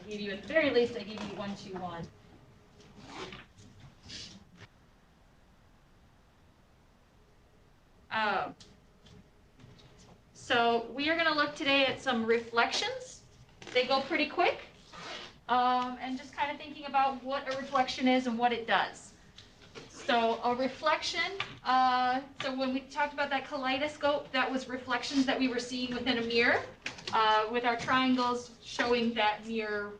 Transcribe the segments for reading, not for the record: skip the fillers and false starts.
gave you, at the very least, I gave you 1, 2, 1. So we are going to look today at some reflections. They go pretty quick. And just kind of thinking about what a reflection is and what it does. So a reflection, so when we talked about that kaleidoscope, that was reflections that we were seeing within a mirror, with our triangles showing that mirror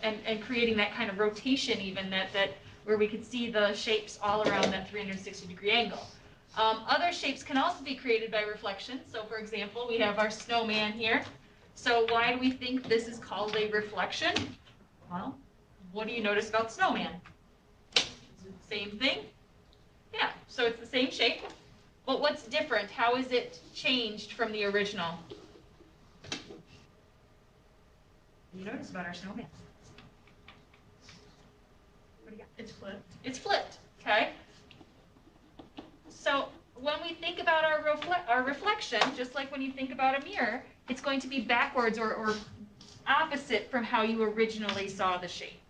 and creating that kind of rotation even, that where we could see the shapes all around that 360-degree angle. Other shapes can also be created by reflection. So for example, we have our snowman here. So why do we think this is called a reflection? Well, what do you notice about snowman? Is it the same thing? Yeah, so it's the same shape. But what's different? How is it changed from the original? What do you notice about our snowman? What do you got? It's flipped. It's flipped, okay? So when we think about our reflection, just like when you think about a mirror, it's going to be backwards or opposite from how you originally saw the shape.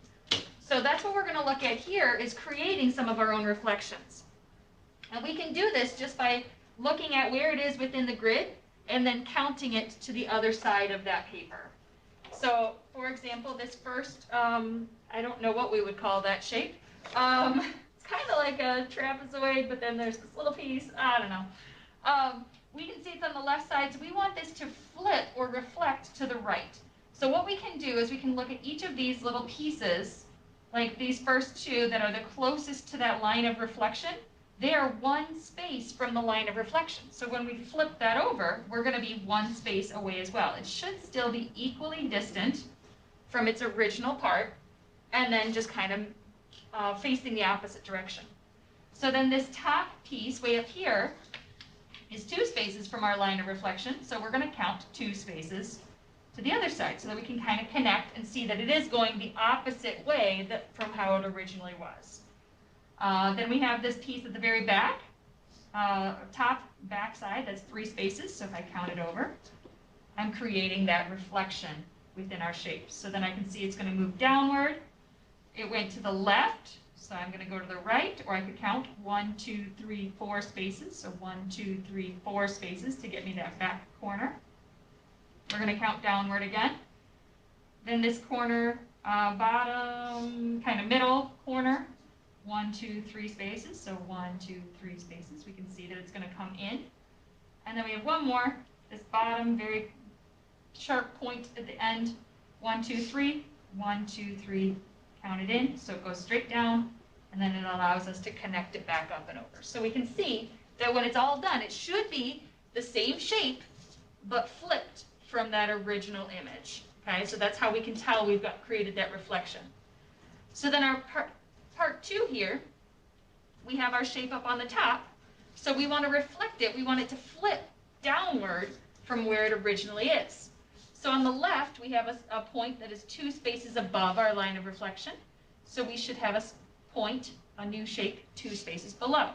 So that's what we're going to look at here, is creating some of our own reflections. And we can do this just by looking at where it is within the grid and then counting it to the other side of that paper. So for example, this first, I don't know what we would call that shape. It's kind of like a trapezoid, but then there's this little piece, I don't know. We can see it's on the left side, so we want this to flip or reflect to the right. So what we can do is we can look at each of these little pieces, like these first two that are the closest to that line of reflection. They are one space from the line of reflection. So when we flip that over, we're going to be one space away as well. It should still be equally distant from its original part, and then just kind of facing the opposite direction. So then this top piece way up here is 2 spaces from our line of reflection. So we're going to count 2 spaces to the other side so that we can kind of connect and see that it is going the opposite way from how it originally was. Then we have this piece at the very back, top back side, that's 3 spaces. So if I count it over, I'm creating that reflection within our shape. So then I can see it's going to move downward. It went to the left, so I'm going to go to the right, or I could count 1, 2, 3, 4 spaces. So 1, 2, 3, 4 spaces to get me that back corner. We're going to count downward again. Then this corner, bottom, kind of middle corner, 1, 2, 3 spaces. So 1, 2, 3 spaces. We can see that it's going to come in. And then we have one more, this bottom, very sharp point at the end. 1, 2, 3, 1, 2, 3. Count it in, so it goes straight down, and then it allows us to connect it back up and over. So we can see that when it's all done, it should be the same shape, but flipped from that original image. Okay, so that's how we can tell we've created that reflection. So then our part 2 here, we have our shape up on the top. So we want to reflect it. We want it to flip downward from where it originally is. So on the left, we have a point that is 2 spaces above our line of reflection. So we should have a point, a new shape, 2 spaces below.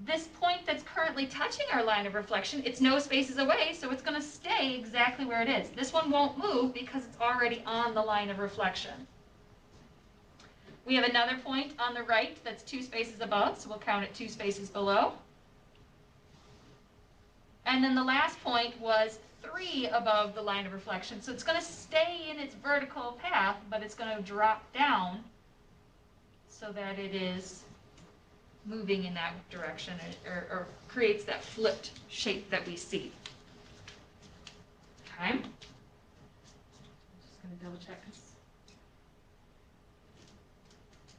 This point that's currently touching our line of reflection, it's no spaces away, so it's going to stay exactly where it is. This one won't move because it's already on the line of reflection. We have another point on the right that's 2 spaces above, so we'll count it 2 spaces below. And then the last point was 3 above the line of reflection. So it's going to stay in its vertical path, but it's going to drop down so that it is moving in that direction, or creates that flipped shape that we see. Okay. I'm just going to double check this.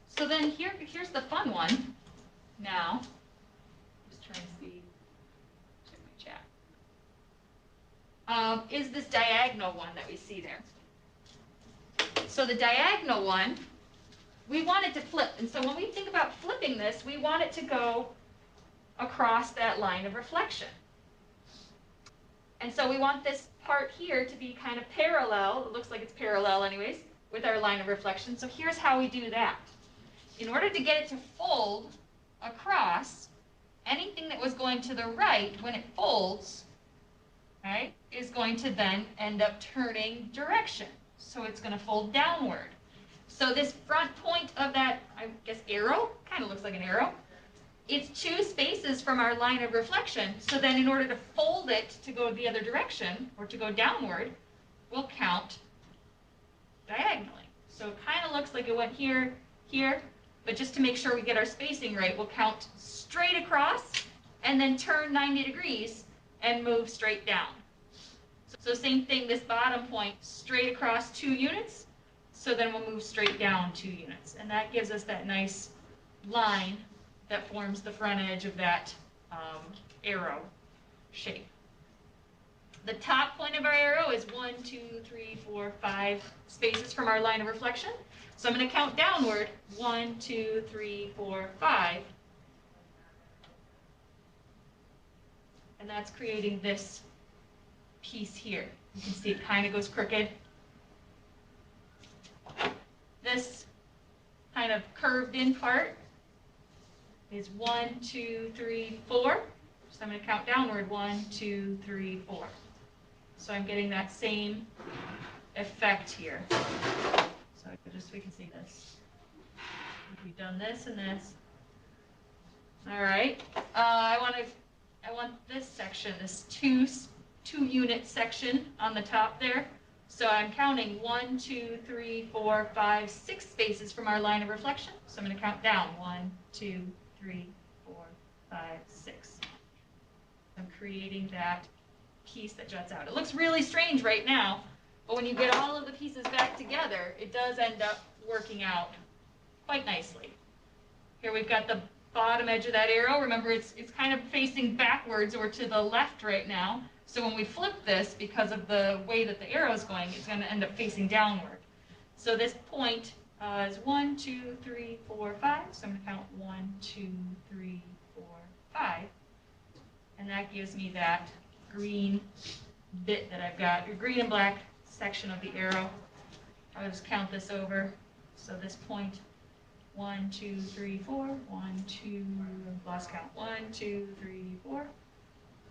So then here's the fun one now. Just trying to see. Is this diagonal one that we see there. So the diagonal one, we want it to flip. And so when we think about flipping this, we want it to go across that line of reflection. And so we want this part here to be kind of parallel. It looks like it's parallel anyways with our line of reflection. So here's how we do that. In order to get it to fold across, anything that was going to the right, when it folds, right, is going to then end up turning direction. So it's going to fold downward. So this front point of that, I guess, arrow, kind of looks like an arrow, it's 2 spaces from our line of reflection. So then in order to fold it to go the other direction, or to go downward, we'll count diagonally. So it kind of looks like it went here, here, but just to make sure we get our spacing right, we'll count straight across and then turn 90 degrees and move straight down. So same thing, this bottom point, straight across 2 units, so then we'll move straight down 2 units. And that gives us that nice line that forms the front edge of that arrow shape. The top point of our arrow is 1, 2, 3, 4, 5 spaces from our line of reflection. So I'm going to count downward, 1, 2, 3, 4, 5. And that's creating this piece here. You can see it kind of goes crooked. This kind of curved in part is 1, 2, 3, 4. So I'm going to count downward, 1, 2, 3, 4. So I'm getting that same effect here. So just so we can see this. We've done this and this. All right. I want this section, this two unit section on the top there. So I'm counting 1, 2, 3, 4, 5, 6 spaces from our line of reflection. So I'm going to count down 1, 2, 3, 4, 5, 6. I'm creating that piece that juts out. It looks really strange right now, but when you get all of the pieces back together, it does end up working out quite nicely. Here we've got the bottom edge of that arrow. Remember, it's kind of facing backwards or to the left right now. So when we flip this, because of the way that the arrow is going, it's going to end up facing downward. So this point is 1, 2, 3, 4, 5. So I'm going to count 1, 2, 3, 4, 5. And that gives me that green bit that I've got, your green and black section of the arrow. I'll just count this over. So this point, 1, 2, 3, 4, 1, 2, lost count, 1, 2, 3, 4,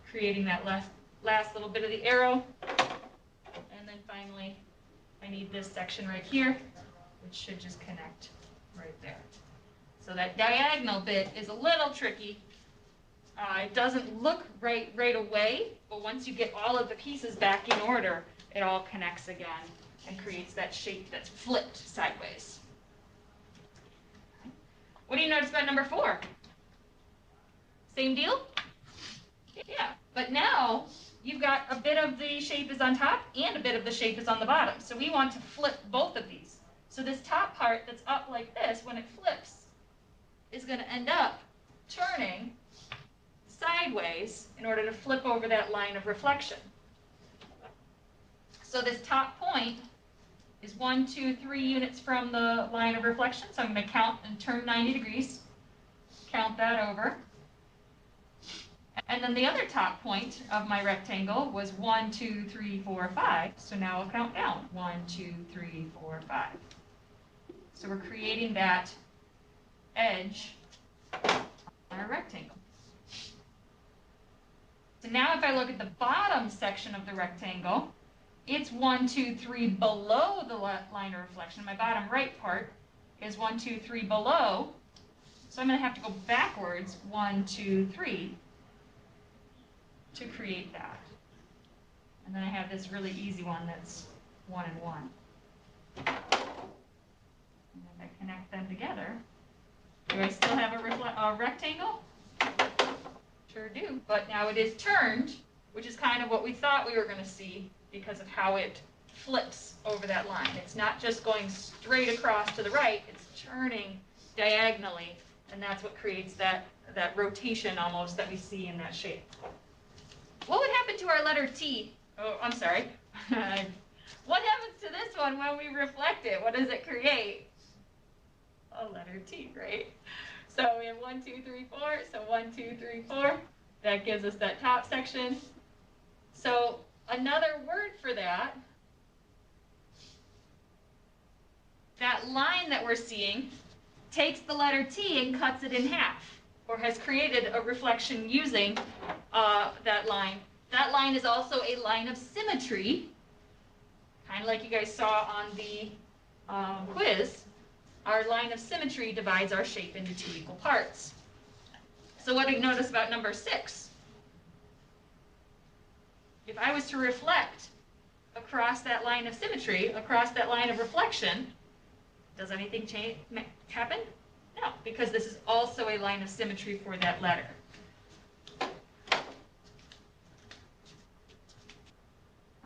creating that last little bit of the arrow. And then finally, I need this section right here, which should just connect right there. So that diagonal bit is a little tricky. It doesn't look right away, but once you get all of the pieces back in order, it all connects again and creates that shape that's flipped sideways. What do you notice about number 4? Same deal? Yeah, but now you've got a bit of the shape is on top and a bit of the shape is on the bottom. So we want to flip both of these. So this top part that's up like this, when it flips, is going to end up turning sideways in order to flip over that line of reflection. So this top point is 1, 2, 3 units from the line of reflection. So I'm going to count and turn 90 degrees. Count that over. And then the other top point of my rectangle was 1, 2, 3, 4, 5. So now I'll count down. 1, 2, 3, 4, 5. So we're creating that edge on our rectangle. So now if I look at the bottom section of the rectangle, it's 1, 2, 3 below the line of reflection. My bottom right part is 1, 2, 3 below. So I'm going to have to go backwards 1, 2, 3 to create that. And then I have this really easy one that's 1 and 1. And then I connect them together. Do I still have a rectangle? Sure do, but now it is turned, which is kind of what we thought we were going to see because of how it flips over that line. It's not just going straight across to the right, it's turning diagonally, and that's what creates that rotation almost that we see in that shape. What would happen to our letter T? Oh, I'm sorry. What happens to this one when we reflect it? What does it create? A letter T, right? So we have 1, 2, 3, 4. So 1, 2, 3, 4. That gives us that top section. So another word for that line that we're seeing takes the letter T and cuts it in half, or has created a reflection using that line That line is also a line of symmetry, kind of like you guys saw on the quiz. Our line of symmetry divides our shape into two equal parts. So what do you notice about number 6? If I was to reflect across that line of symmetry, across that line of reflection, does anything happen? No, because this is also a line of symmetry for that letter.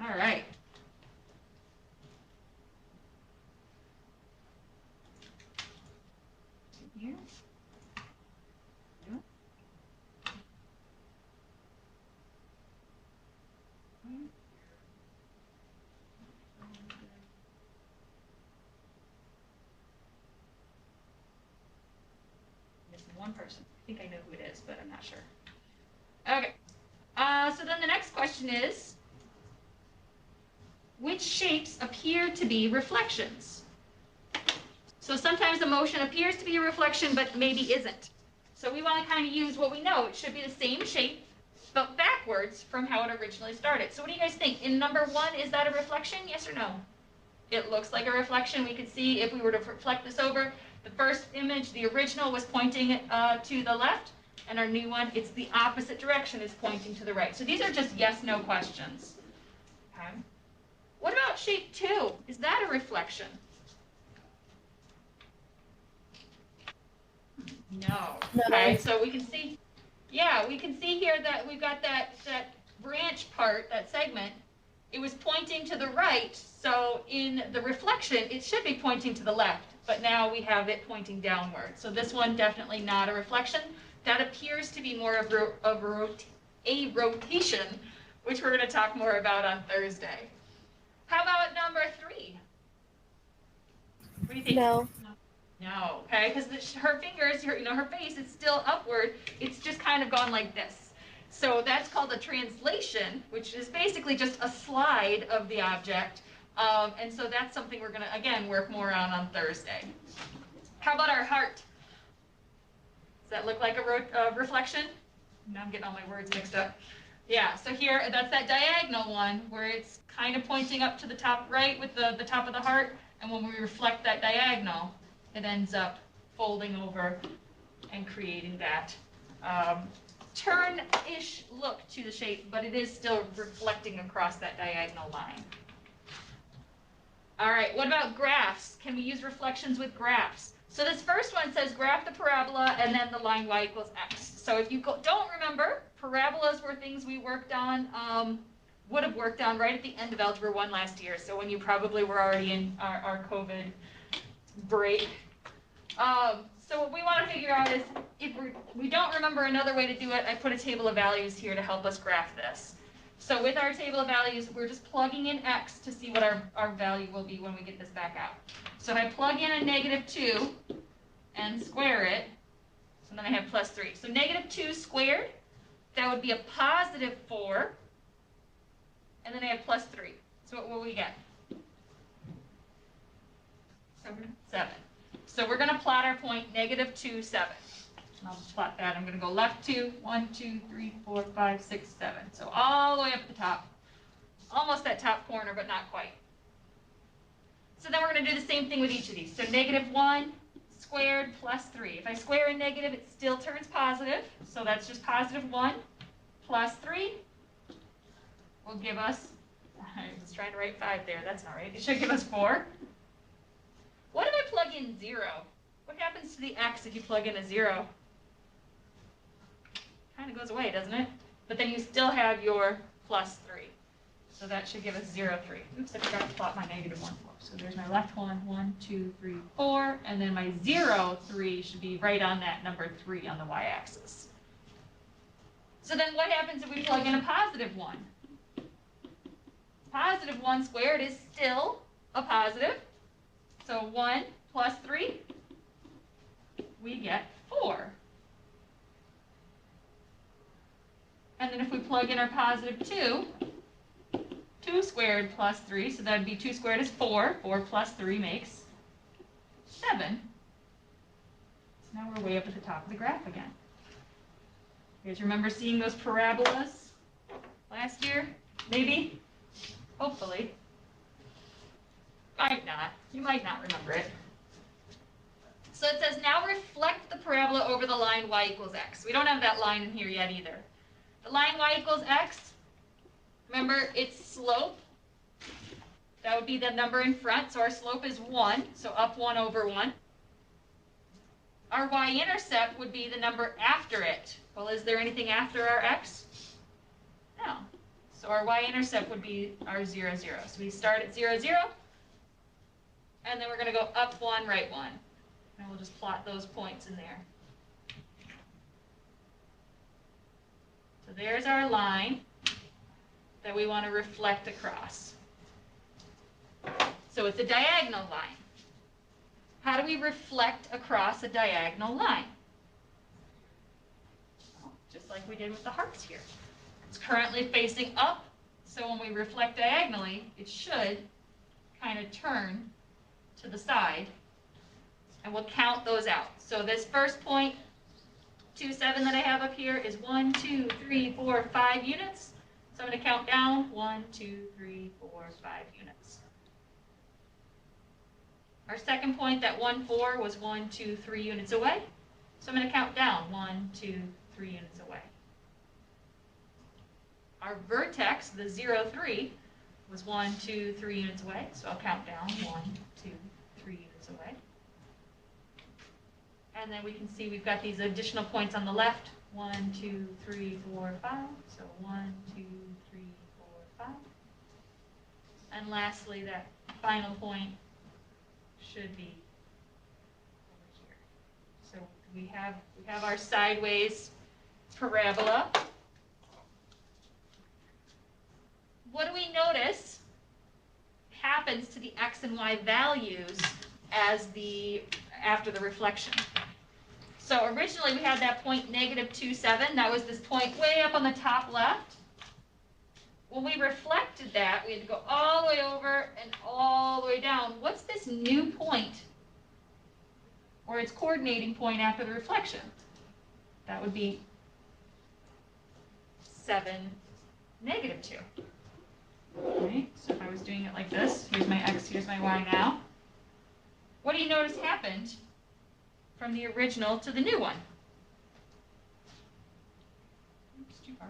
All right. Here. Missing one person. I think I know who it is, but I'm not sure. Okay. So then the next question is, which shapes appear to be reflections? So sometimes the motion appears to be a reflection, but maybe isn't. So we want to kind of use what we know. It should be the same shape, but backwards from how it originally started. So what do you guys think? In number 1, is that a reflection? Yes or no? It looks like a reflection. We could see if we were to reflect this over, the first image, the original, was pointing to the left, and our new one, it's the opposite direction, is pointing to the right. So these are just yes/no questions. Okay. What about shape 2? Is that a reflection? No. Okay, so we can see, yeah, we can see here that we've got that branch part, that segment, it was pointing to the right, so in the reflection, it should be pointing to the left, but now we have it pointing downward. So this one, definitely not a reflection. That appears to be more of a rotation, which we're going to talk more about on Thursday. How about number 3? What do you think? No. No, okay, because her fingers, her face is still upward. It's just kind of gone like this. So that's called a translation, which is basically just a slide of the object. And so that's something we're going to, again, work more on Thursday. How about our heart? Does that look like a reflection? Now I'm getting all my words mixed up. Yeah, so here, that's that diagonal one where it's kind of pointing up to the top right with the top of the heart. And when we reflect that diagonal, it ends up folding over and creating that turn-ish look to the shape, but it is still reflecting across that diagonal line. All right, what about graphs? Can we use reflections with graphs? So this first one says graph the parabola and then the line y equals x. So if you don't remember, parabolas were things we worked on, would have worked on right at the end of Algebra 1 last year, so when you probably were already in our COVID break. So what we want to figure out is, if we don't remember another way to do it, I put a table of values here to help us graph this. So with our table of values, we're just plugging in x to see what our value will be when we get this back out. So if I plug in a -2 and square it, so then I have +3. So -2 squared, that would be a +4, and then I have +3. So what will we get? 7. So we're going to plot our point -2, 7. I'll just plot that. I'm going to go left 2, 1, 2, 3, 4, 5, 6, 7. So all the way up at the top. Almost that top corner, but not quite. So then we're going to do the same thing with each of these. So -1 squared +3. If I square a negative, it still turns positive. So that's just +1 plus 3 will give us, I was trying to write 5 there. That's not right. It should give us 4. What if I plug in 0? What happens to the x if you plug in a 0? Kind of goes away, doesn't it? But then you still have your +3. So that should give us 0, 3. Oops, I forgot to plot my -1, 4. So there's my left one, 1, 2, 3, 4. And then my 0, 3 should be right on that number 3 on the y-axis. So then what happens if we plug in a +1? +1 squared is still a positive. So 1 plus 3, we get 4. And then if we plug in our +2, 2 squared plus 3, so that would be 2 squared is 4. 4 plus 3 makes 7. So now we're way up at the top of the graph again. You guys remember seeing those parabolas Last year? Maybe? Hopefully. Might not. You might not remember it. So it says, now reflect the parabola over the line y equals x. We don't have that line in here yet either. The line y equals x, remember its slope, that would be the number in front, so our slope is 1, so up 1 over 1. Our y-intercept would be the number after it. Well, is there anything after our x? No. So our y-intercept would be our 0, 0. So we start at 0, 0, and then we're going to go up 1, right 1. And we'll just plot those points in there. So there's our line that we want to reflect across. So it's a diagonal line. How do we reflect across a diagonal line? Well, just like we did with the hearts here. It's currently facing up, so when we reflect diagonally, it should kind of turn to the side, and we'll count those out. So this first point, 2, 7 that I have up here is 1, 2, 3, 4, 5 units. So I'm going to count down 1, 2, 3, 4, 5 units. Our second point, that 1, 4, was 1, 2, 3 units away. So I'm going to count down 1, 2, 3 units away. Our vertex, the 0, 3, was 1, 2, 3 units away. So I'll count down 1, 2, 3 units away. And then we can see we've got these additional points on the left. 1, 2, 3, 4, 5. So 1, 2, 3, 4, 5. And lastly, that final point should be over here. So we have our sideways parabola. What do we notice happens to the x and y values after the reflection? So originally we had that point -2, 7. That was this point way up on the top left. When we reflected that, we had to go all the way over and all the way down. What's this new point, or its coordinating point after the reflection? That would be 7, -2. Okay, so if I was doing it like this, here's my x, here's my y now. What do you notice happened from the original to the new one? Oops, too far.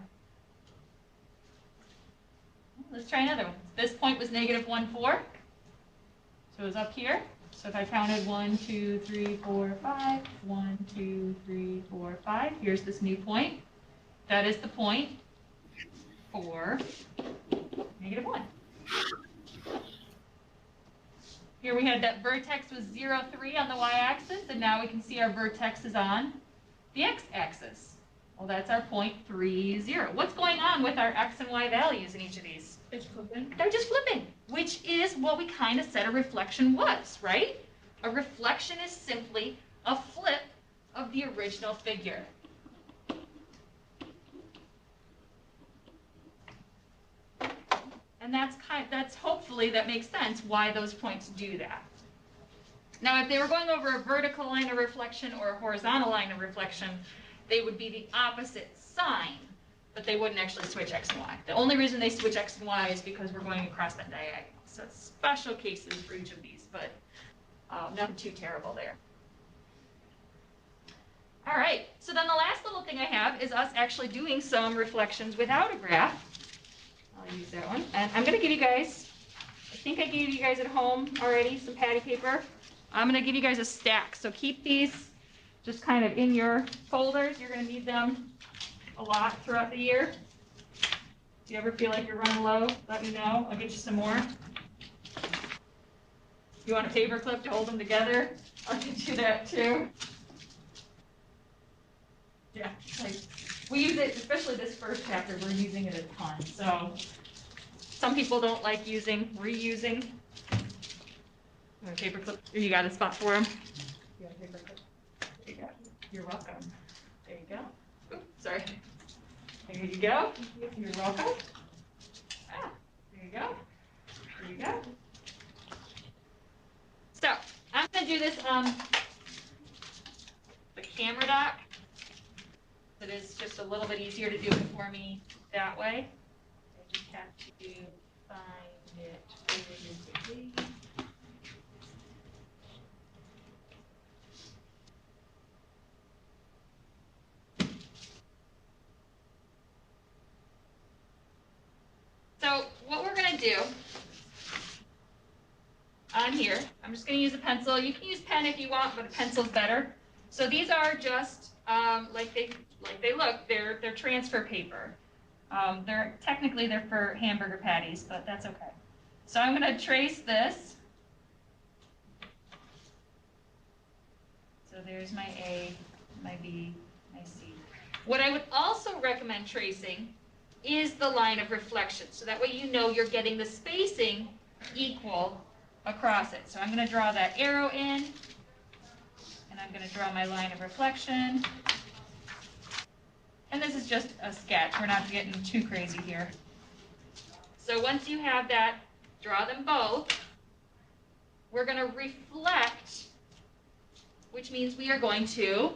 Let's try another one. This point was -1, 4. So it was up here. So if I counted 1, 2, 3, 4, 5, 1, 2, 3, 4, 5. Here's this new point. That is the point for -1. Here we had that vertex was 0, 3 on the y-axis, and now we can see our vertex is on the x-axis. Well, that's our point 3, 0. What's going on with our x and y values in each of these? It's flipping. They're just flipping, which is what we kind of said a reflection was, right? A reflection is simply a flip of the original figure. And that's hopefully, that makes sense why those points do that. Now, if they were going over a vertical line of reflection or a horizontal line of reflection, they would be the opposite sign, but they wouldn't actually switch x and y. The only reason they switch x and y is because we're going across that diagonal. So it's special cases for each of these, but nothing too terrible there. All right, so then the last little thing I have is us actually doing some reflections without a graph. I'll use that one. And I'm going to give you guys, I think I gave you guys at home already some patty paper. I'm going to give you guys a stack. So keep these just kind of in your folders. You're going to need them a lot throughout the year. If you ever feel like you're running low, let me know. I'll get you some more. If you want a paper clip to hold them together, I'll get you that too. Yeah, like we use it, especially this first chapter, we're using it a ton. So some people don't like reusing. You want a paper clip? You got a spot for them? You want a paper clip? There you go. You're welcome. There you go. Oops, sorry. There you go. You're welcome. Ah, there you go. There you go. So I'm going to do this on the camera dock. It is just a little bit easier to do it for me that way. to find it physically. So what we're going to do on here, I'm just going to use a pencil. You can use pen if you want, but a pencil's better. So these are just like they look. They're transfer paper. They're for hamburger patties, but that's okay. So I'm going to trace this. So there's my A, my B, my C. What I would also recommend tracing is the line of reflection. So that way you know you're getting the spacing equal across it. So I'm going to draw that arrow in, and I'm going to draw my line of reflection. And this is just a sketch. We're not getting too crazy here. So once you have that, draw them both. We're going to reflect, which means we are going to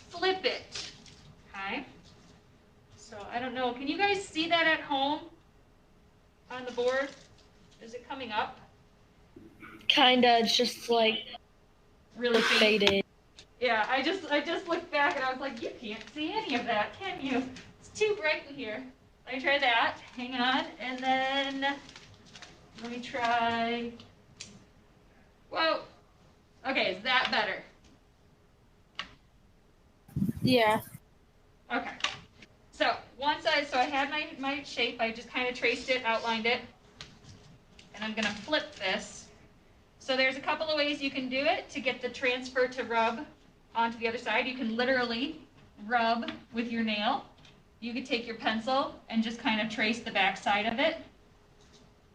flip it. Okay? So I don't know. Can you guys see that at home on the board? Is it coming up? Kinda. It's just like really faded. Yeah, I just looked back and I was like, you can't see any of that, can you? It's too bright in here. Let me try that. Hang on. And then let me try. Whoa. Okay, is that better? Yeah. Okay. So I had my shape. I just kind of traced it, outlined it, and I'm gonna flip this. So there's a couple of ways you can do it to get the transfer to rub onto the other side. You can literally rub with your nail. You could take your pencil and just kind of trace the back side of it,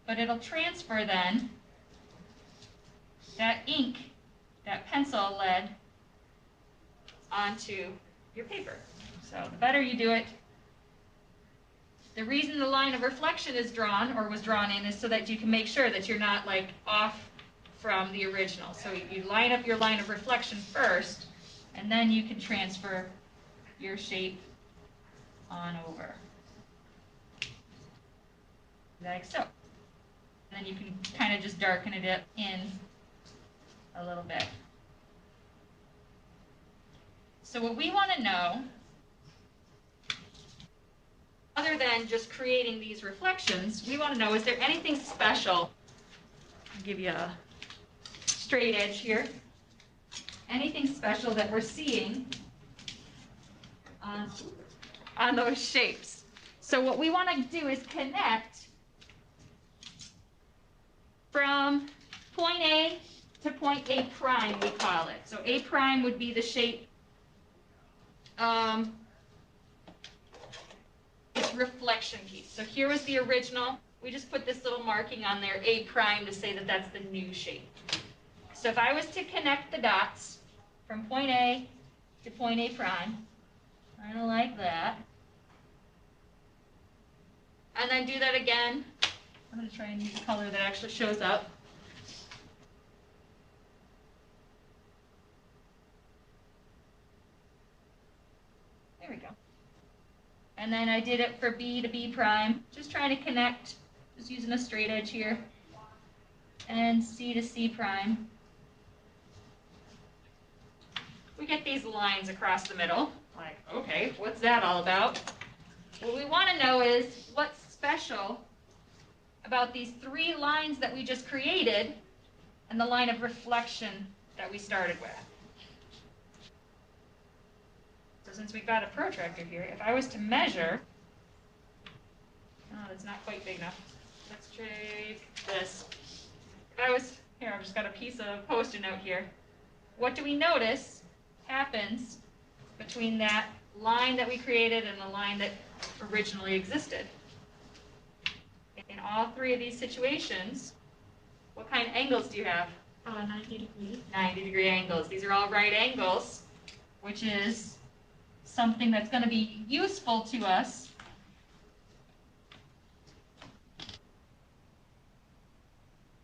but it'll transfer then that ink, that pencil lead, onto your paper. So the better you do it, the reason the line of reflection is drawn or was drawn in is so that you can make sure that you're not like off from the original. So you line up your line of reflection first, and then you can transfer your shape on over. Like so. And then you can kind of just darken it in a little bit. So what we want to know, other than just creating these reflections, we want to know, is there anything special? I'll give you a straight edge here. Anything special that we're seeing on those shapes? So what we want to do is connect from point A to point A prime, we call it. So A prime would be the shape, this reflection piece. So here was the original. We just put this little marking on there, A prime, to say that that's the new shape. So if I was to connect the dots from point A to point A prime, kind of like that, and then do that again. I'm going to try and use a color that actually shows up. There we go. And then I did it for B to B prime, just trying to connect, just using a straight edge here, and C to C prime. We get these lines across the middle. Like, okay, what's that all about? What we want to know is what's special about these three lines that we just created and the line of reflection that we started with. So since we've got a protractor here, if I was to measure, oh, that's not quite big enough. Let's try this. If I was, here, I've just got a piece of Post-it note here. What do we notice happens between that line that we created and the line that originally existed? In all three of these situations, what kind of angles do you have? 90 degrees. 90-degree angles. These are all right angles, which is something that's going to be useful to us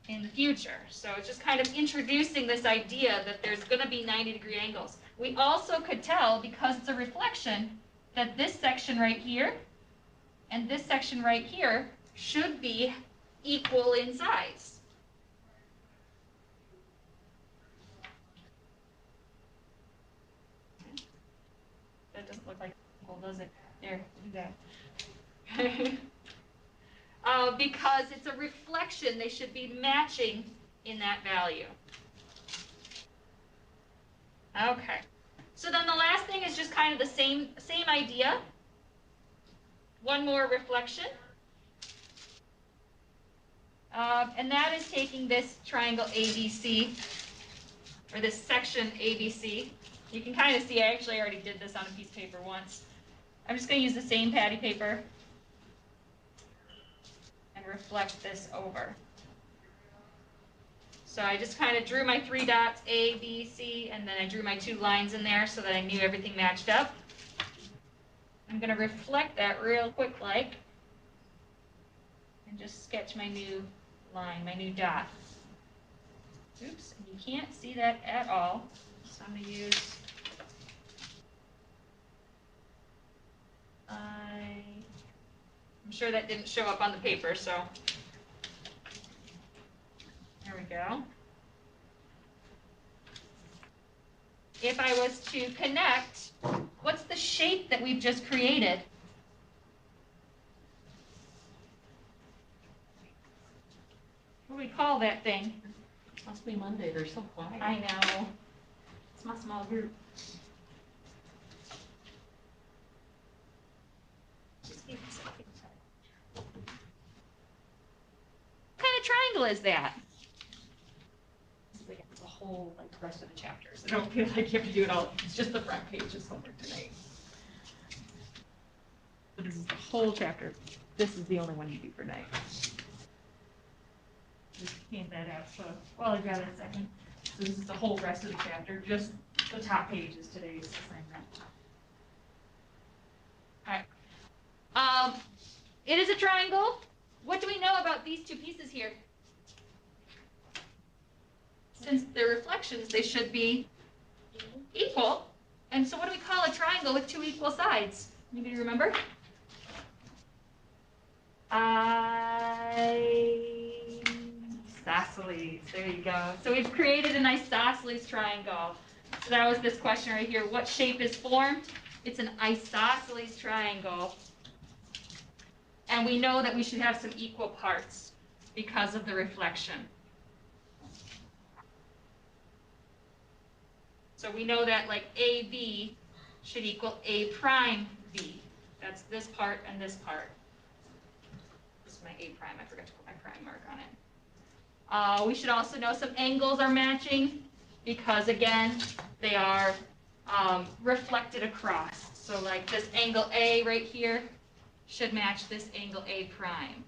in the future. So it's just kind of introducing this idea that there's going to be 90-degree angles. We also could tell, because it's a reflection, that this section right here and this section right here should be equal in size. That doesn't look like equal, does it? There, do that. Because it's a reflection, they should be matching in that value. Okay. So then the last thing is just kind of the same idea. One more reflection. And that is taking this triangle ABC, or this section ABC. You can kind of see I actually already did this on a piece of paper once. I'm just going to use the same patty paper and reflect this over. So I just kind of drew my 3 dots, A, B, C, and then I drew my 2 lines in there so that I knew everything matched up. I'm going to reflect that real quick like, and just sketch my new line, my new dot. Oops, and you can't see that at all, so I'm going to use, I'm sure that didn't show up on the paper, so there we go. If I was to connect, what's the shape that we've just created? What do we call that thing? Must be Monday, they're so quiet. I know. It's my small group. What kind of triangle is that? It's the whole, like, rest of the chapters. I don't feel like you have to do it all, it's just the front page is homework tonight. So this is the whole chapter. This is the only one you do for night. Just clean that out, so while I've got it a second. So this is the whole rest of the chapter, just the top page is today's assignment. It is a triangle. What do we know about these 2 pieces here? Since they're reflections, they should be equal. And so what do we call a triangle with 2 equal sides? Anybody remember? Isosceles. There you go. So we've created an isosceles triangle. So that was this question right here. What shape is formed? It's an isosceles triangle. And we know that we should have some equal parts because of the reflection. So we know that like AB should equal A prime B. That's this part and this part. This is my A prime. I forgot to put my prime mark on it. We should also know some angles are matching because, again, they are reflected across. So like this angle A right here should match this angle A prime.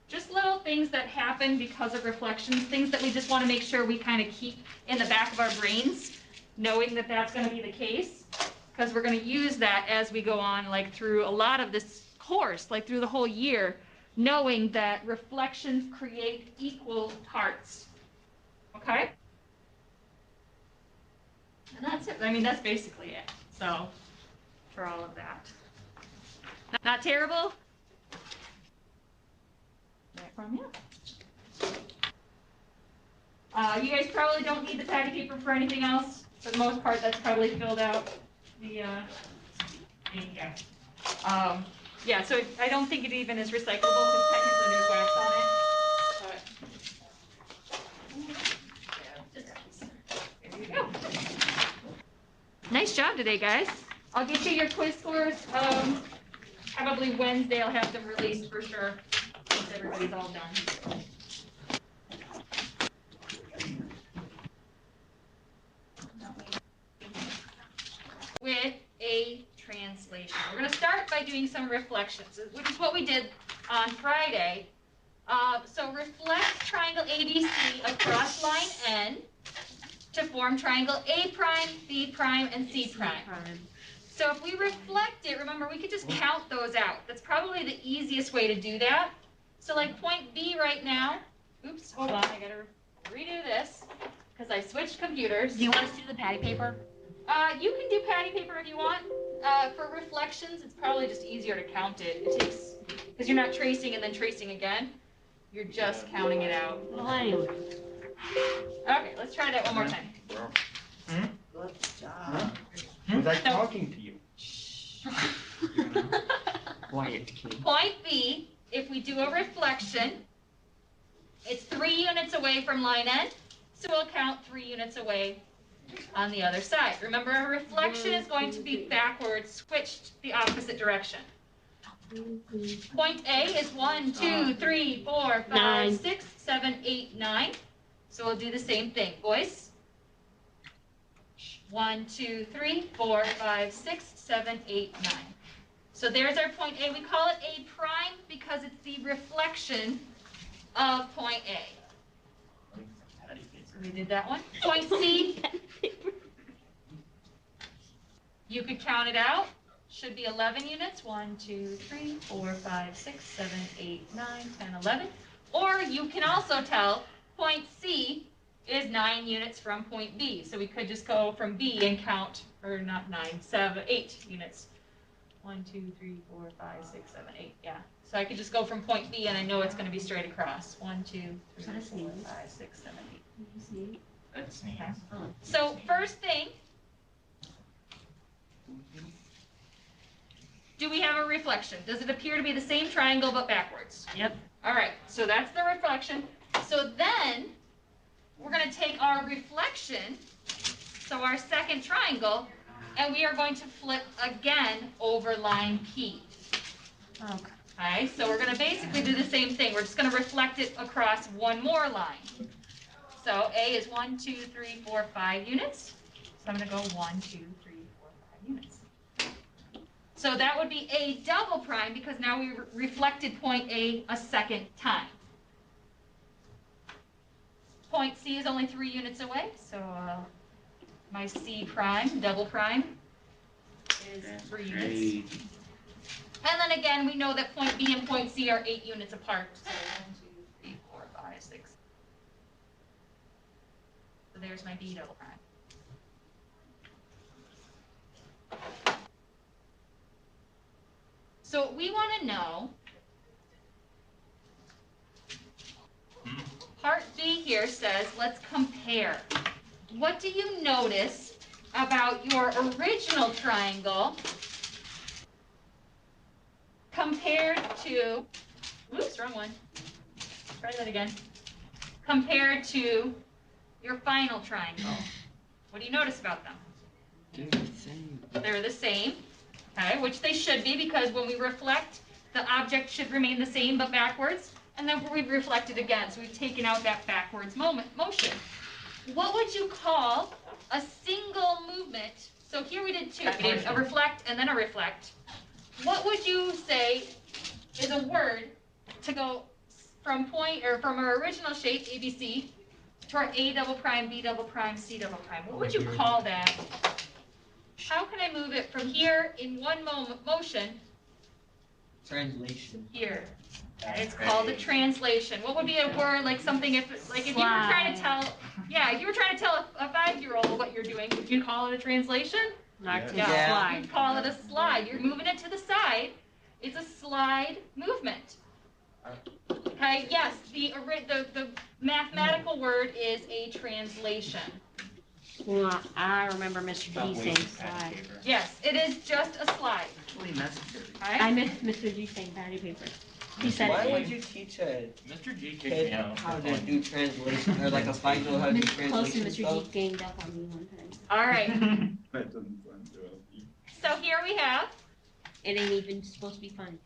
Just little things that happen because of reflections, things that we just want to make sure we kind of keep in the back of our brains, knowing that that's going to be the case, because we're going to use that as we go on, like through a lot of this course, like through the whole year, knowing that reflections create equal parts. Okay? And that's it. I mean, that's basically it. So, for all of that. Not terrible? Right from you. You guys probably don't need the patty paper for anything else. For the most part, that's probably filled out the yeah, so I don't think it even is recyclable because technically there's wax on it. But there you go. Nice job today, guys. I'll get you your quiz scores. Probably Wednesday I'll have them released for sure once everybody's all done. With a translation. We're going to start by doing some reflections, which is what we did on Friday. So reflect triangle ABC across line N to form triangle A prime, B prime, and C prime. So if we reflect it, remember we could just count those out. That's probably the easiest way to do that. So like point B right now, oops, hold on, I gotta redo this because I switched computers. Do you want us to do the patty paper? You can do patty paper if you want. For reflections, it's probably just easier to count it. It takes Because you're not tracing and then tracing again. You're just counting it out. Well, anyway. Okay, let's try that one more time. Good job. Was I talking to you? Quiet, kid. Point B, if we do a reflection, it's 3 units away from line end, so we'll count 3 units away on the other side. Remember, a reflection is going to be backwards, switched the opposite direction. Point A is 1, 2, 3, 4, 5, Nine. 6, 7, 8, 9. So we'll do the same thing. Boys? 1, 2, 3, 4, 5, 6, 7, 8, 9. So there's our point A. We call it A prime because it's the reflection of point A. So we did that one. Point C, you could count it out. Should be 11 units. 1, 2, 3, 4, 5, 6, 7, 8, 9, 10, 11. Or you can also tell point C is 9 units from point B. So we could just go from B and count, or not 9, 7, 8 units. 1, 2, 3, 4, 5, 6, 7, 8. Yeah. So I could just go from point B and I know it's going to be straight across. 1, 2, 3, 4, 5, 6, 7, 8. That's Okay. So first thing, do we have a reflection? Does it appear to be the same triangle but backwards? Yep. All right, so that's the reflection. So then we're going to take our reflection, so our second triangle, and we are going to flip again over line P. Okay. Okay, so we're going to basically do the same thing. We're just going to reflect it across one more line. So A is 1, 2, 3, 4, 5 units. So I'm going to go 1, 2, 3, 4, 5 units. So that would be A double prime because now we reflected point A a second time. Point C is only 3 units away, so my C prime, double prime, is 3 units. And then again, we know that point B and point C are 8 units apart. So 1, 2, 3, 4, 5, 6. So there's my B double prime. So we want to know, part B here says, let's compare. What do you notice about your original triangle compared to, oops, wrong one. Try that again. Compared to your final triangle. What do you notice about them? They're the same. They're the same, okay, which they should be because when we reflect, the object should remain the same but backwards, and then we've reflected again, so we've taken out that backwards motion. What would you call a single movement? So here we did 2. We did a reflect and then a reflect. What would you say is a word to go from point, or from our original shape, ABC, to our A double prime, B double prime, C double prime? What would you call that? How can I move it from here in one motion Translation. here? Okay, it's called a translation. What would be a word like something if you were trying to tell, yeah, if you were trying to tell a 5-year-old what you're doing, would you call it a translation? Not to Yeah. slide. You'd call it a slide. You're moving it to the side. It's a slide movement. Okay, yes, the mathematical word is a translation. Well, I remember Mr. About G saying wasting pad slide. paper. Yes, it is just a slide. Actually necessary. Okay? I missed Mr. G saying patty paper. He said Why it. would you teach a Mr. G kicked kid me out. how to do translation, or like a 5-year-old how to do Close to translation Mr. G stuff? ganged up on me one time. All right. That doesn't sound good. So here we have, It ain't even supposed to be funny.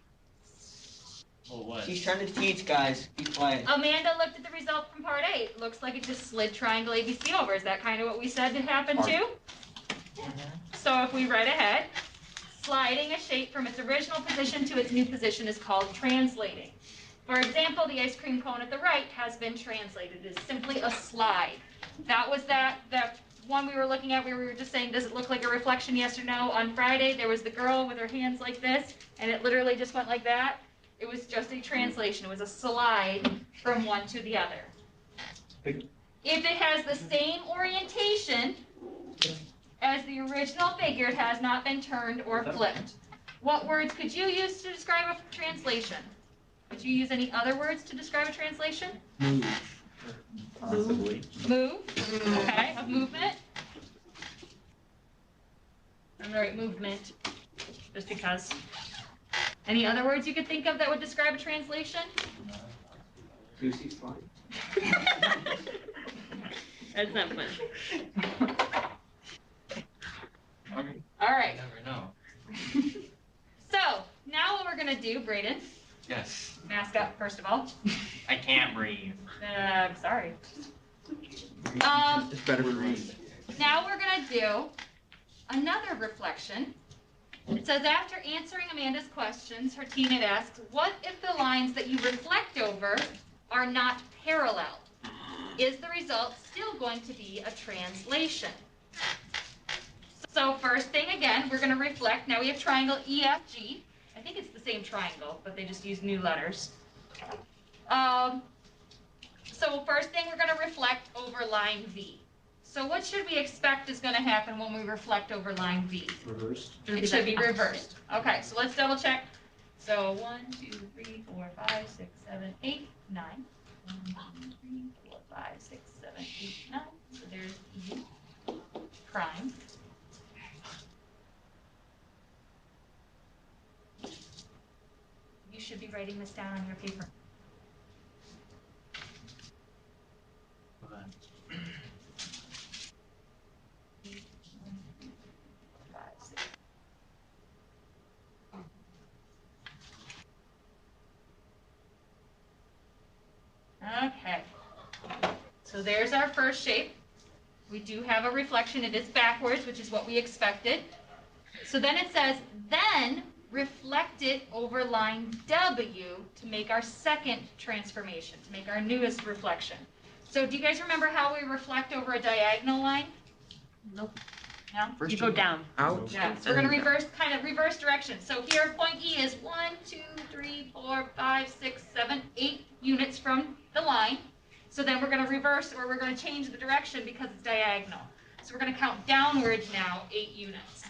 Well, what? She's trying to teach, guys. Be quiet. Amanda looked at the result from part A. It looks like it just slid triangle ABC over. Is that kind of what we said had happened too? So if we read ahead, sliding a shape from its original position to its new position is called translating. For example, the ice cream cone at the right has been translated. It is simply a slide. That was that one we were looking at where we were just saying, does it look like a reflection, yes or no? On Friday, there was the girl with her hands like this, and it literally just went like that. It was just a translation. It was a slide from one to the other. If it has the same orientation as the original figure, it has not been turned or flipped. What words could you use to describe a translation? Could you use any other words to describe a translation? Move. Possibly. Move, okay, a movement. I'm gonna write movement, just because. Any other words you could think of that would describe a translation? Lucy's flying. That's not fun. All right, Never know. so now what we're gonna do, Braden, Yes. mask up first of all. I can't breathe. I'm sorry. It's better for me. Now we're gonna do another reflection. It says, after answering Amanda's questions, her teammate asks, what if the lines that you reflect over are not parallel? Is the result still going to be a translation? So first thing, again, we're going to reflect. Now we have triangle EFG. I think it's the same triangle, but they just use new letters. So first thing, we're going to reflect over line V. So what should we expect is going to happen when we reflect over line V? Reversed. It should be reversed. Okay, so let's double check. So 1, 2, 3, 4, 5, 6, 7, 8, 9. 1, 2, 3, 4, 5, 6, 7, 8, 9. So there's E prime. You should be writing this down on your paper. Okay, so there's our first shape. We do have a reflection. It is backwards, which is what we expected. So then it says, then reflect it over line W to make our second transformation, to make our newest reflection. So do you guys remember how we reflect over a diagonal line? Nope. No? First You go down. Out. Yeah, so we're going to reverse, kind of reverse direction. So here, point E is 1, 2, 3, 4, 5, 6, 7, 8 units from the line. So then we're going to reverse, or we're going to change the direction because it's diagonal. So we're going to count downwards now, 8 units.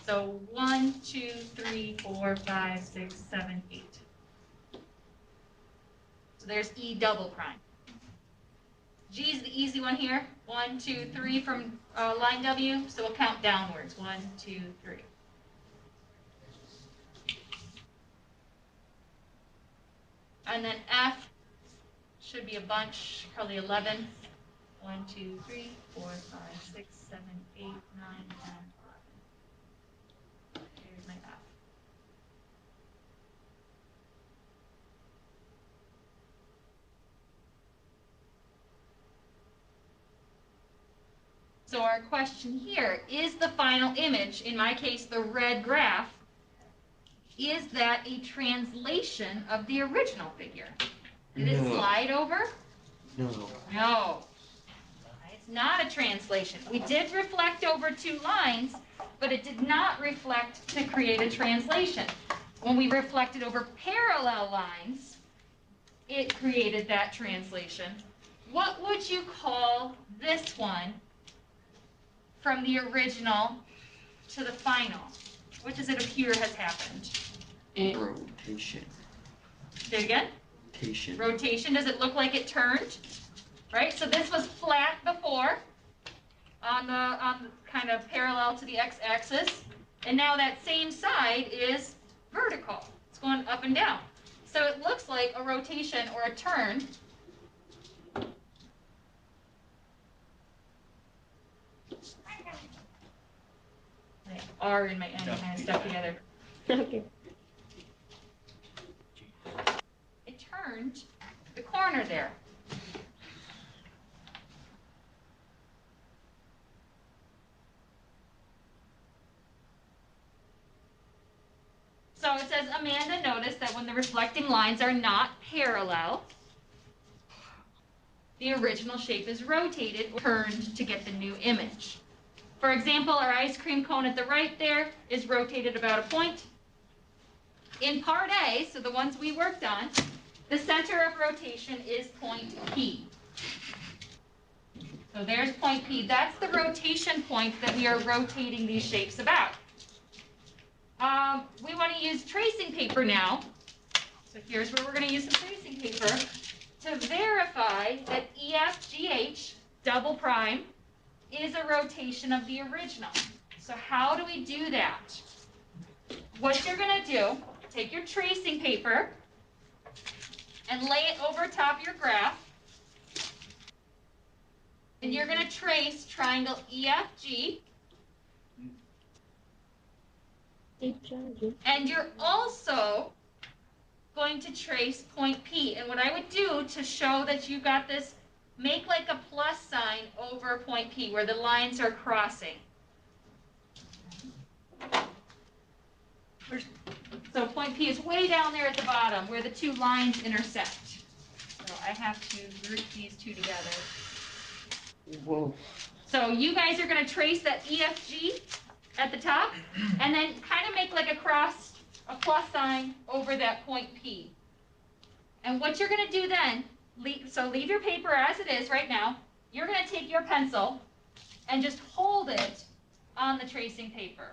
So 1, 2, 3, 4, 5, 6, 7, 8. So there's E double prime. G is the easy one here. 1, 2, 3 from line W, so we'll count downwards. 1, 2, 3. And then F should be a bunch, probably 11. 1, 2, 3, 4, 5, 6, 7, 8, 9, 10, 11. Here's my F. So our question here, is the final image, in my case the red graph, is that a translation of the original figure? Did it No. slide over? No. No. It's not a translation. We did reflect over 2 lines, but it did not reflect to create a translation. When we reflected over parallel lines, it created that translation. What would you call this one from the original to the final? What does it appear has happened? Rotation. Say it again. Rotation. Rotation, does it look like it turned? Right, so this was flat before on the kind of parallel to the x-axis, and now that same side is vertical. It's going up and down. So it looks like a rotation or a turn. I have R in my N kind of stuck together. Okay. It turned the corner there. So it says, Amanda noticed that when the reflecting lines are not parallel, the original shape is rotated or turned to get the new image. For example, our ice cream cone at the right there is rotated about a point. In part A, so the ones we worked on, the center of rotation is point P. So there's point P. That's the rotation point that we are rotating these shapes about. We want to use tracing paper now. So here's where we're going to use some tracing paper to verify that EFGH double prime is a rotation of the original. So how do we do that? What you're going to do, take your tracing paper and lay it over top of your graph. And you're going to trace triangle EFG. And you're also going to trace point P. And what I would do to show that you got this, make like a plus sign over point P where the lines are crossing. So point P is way down there at the bottom where the two lines intersect. So I have to group these two together. Whoa. So you guys are going to trace that EFG at the top and then kind of make like a plus sign over that point P. And what you're going to do then, leave your paper as it is right now. You're going to take your pencil and just hold it on the tracing paper.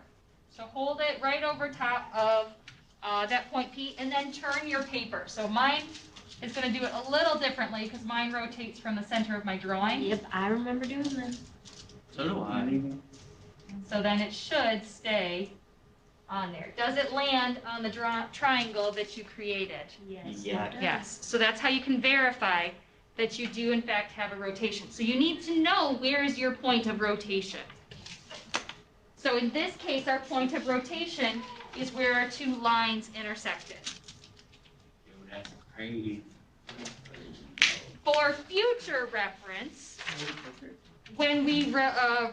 So hold it right over top of that point P and then turn your paper. So mine is going to do it a little differently because mine rotates from the center of my drawing. Yep, I remember doing that. So do I. So then it should stay on there. Does it land on the triangle that you created? Yes. Yeah. it does. Yes. So that's how you can verify that you do in fact have a rotation. So you need to know where is your point of rotation. So in this case, our point of rotation is where our two lines intersected. Yo, that's crazy. For future reference, when we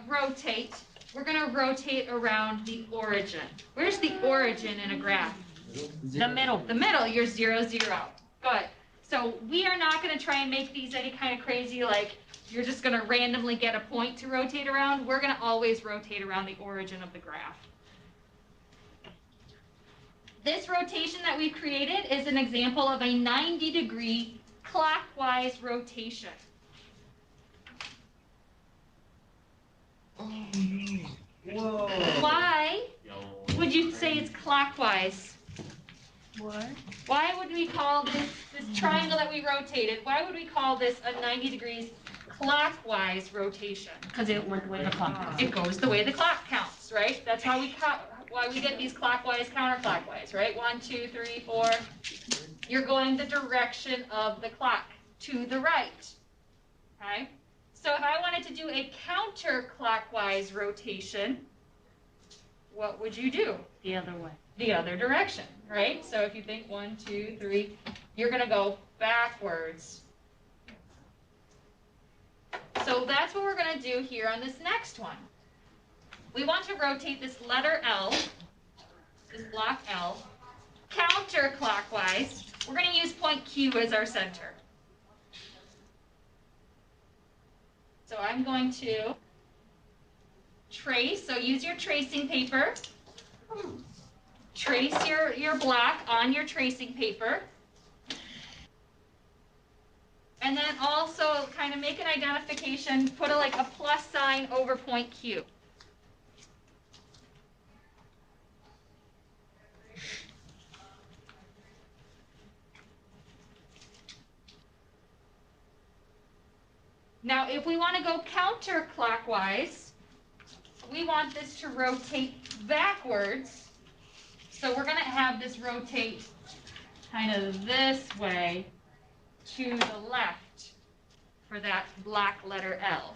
rotate, we're going to rotate around the origin. Where's the origin in a graph? The middle. The middle, you're 0, 0. Good. So we are not going to try and make these any kind of crazy, like you're just going to randomly get a point to rotate around. We're going to always rotate around the origin of the graph. This rotation that we've created is an example of a 90-degree clockwise rotation. Whoa. Why Yo. would you say it's clockwise? What? Why would we call this triangle that we rotated, why would we call this a 90 degrees clockwise rotation? Because it went the way the clock. It goes the way the clock counts, right? That's how why we get these clockwise, counterclockwise, right? 1, 2, 3, 4. You're going the direction of the clock to the right, okay? So if I wanted to do a counterclockwise rotation, what would you do? The other way. The other direction, right? So if you think 1, 2, 3, you're going to go backwards. So that's what we're going to do here on this next one. We want to rotate this letter L, this block L, counterclockwise. We're going to use point Q as our center. So I'm going to trace, so use your tracing paper. Trace your block on your tracing paper. And then also kind of make an identification, put like a plus sign over point Q. Now, if we want to go counterclockwise, we want this to rotate backwards. So we're going to have this rotate kind of this way to the left for that black letter L.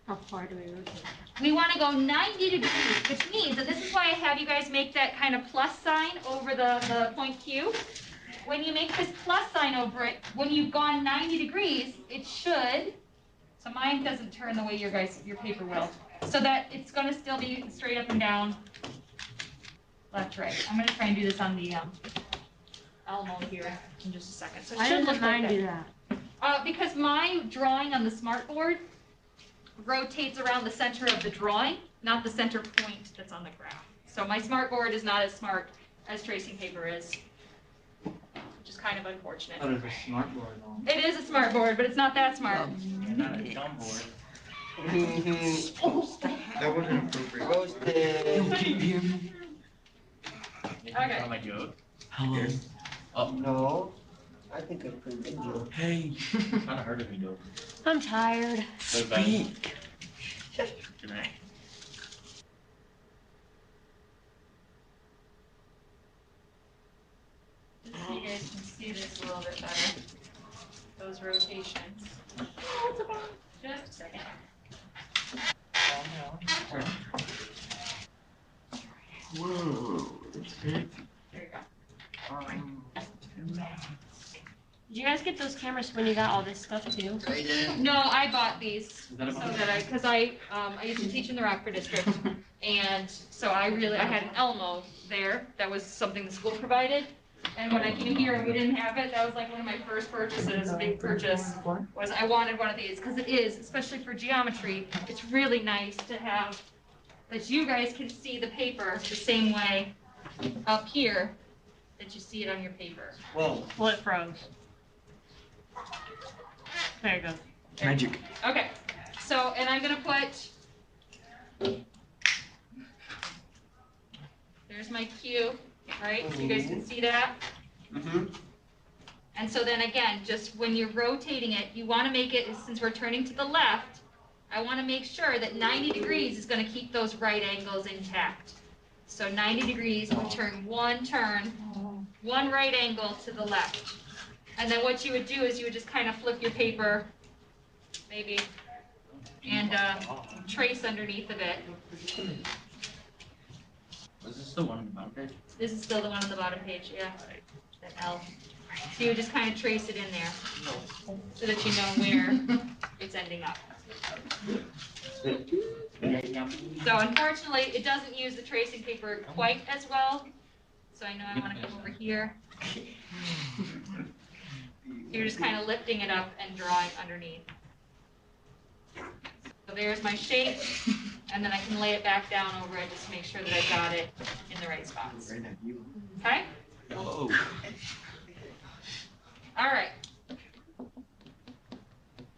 How far do we rotate? We want to go 90 degrees, which means, and this is why I have you guys make that kind of plus sign over the point Q. When you make this plus sign over it, when you've gone 90 degrees, it should, so mine doesn't turn the way your paper will, so that it's going to still be straight up and down, left, right. I'm going to try and do this on the Elmo here in just a second. So it Why should doesn't look like mine that. do that? Because my drawing on the smartboard rotates around the center of the drawing, not the center point that's on the graph. So my smartboard is not as smart as tracing paper is, which is kind of unfortunate. That is a smart board, though. It is a smartboard, but it's not that smart. You're not a dumb board. That wasn't appropriate. Roasted. keep him. Okay. My joke. Hello. Oh, No, I think I pretty good joke. hey. Kind of heard of me though. I'm tired. Speak. Good night. Just so you guys can see this a little bit better. Those rotations. Just a second. Whoa. There you go. Did you guys get those cameras when you got all this stuff too? No, I bought these Is that so about? that because I used to teach in the Rockford district, and so I had an Elmo there. That was something the school provided. And when I came here and we didn't have it, that was like one of my first purchases, a big purchase, was I wanted one of these, because it is, especially for geometry, it's really nice to have, that you guys can see the paper the same way up here that you see it on your paper. Whoa. Well, it froze. There you go. Magic. Okay, so, and I'm gonna put, there's my cue, right, so you guys can see that. Mm-hmm. And so then again, just when you're rotating it, you wanna make it, since we're turning to the left, I wanna make sure that 90 degrees is gonna keep those right angles intact. So 90 degrees, we turn, one right angle to the left. And then what you would do is you would just kind of flip your paper, maybe, and trace underneath of it. Was this the one on the bottom page? This is still the one on the bottom page, yeah, that L. So you would just kind of trace it in there, so that you know where it's ending up. So unfortunately, it doesn't use the tracing paper quite as well, so I know I want to come over here. You're just kind of lifting it up and drawing underneath. So there's my shape, and then I can lay it back down over it just to make sure that I got it in the right spots. Okay? Whoa.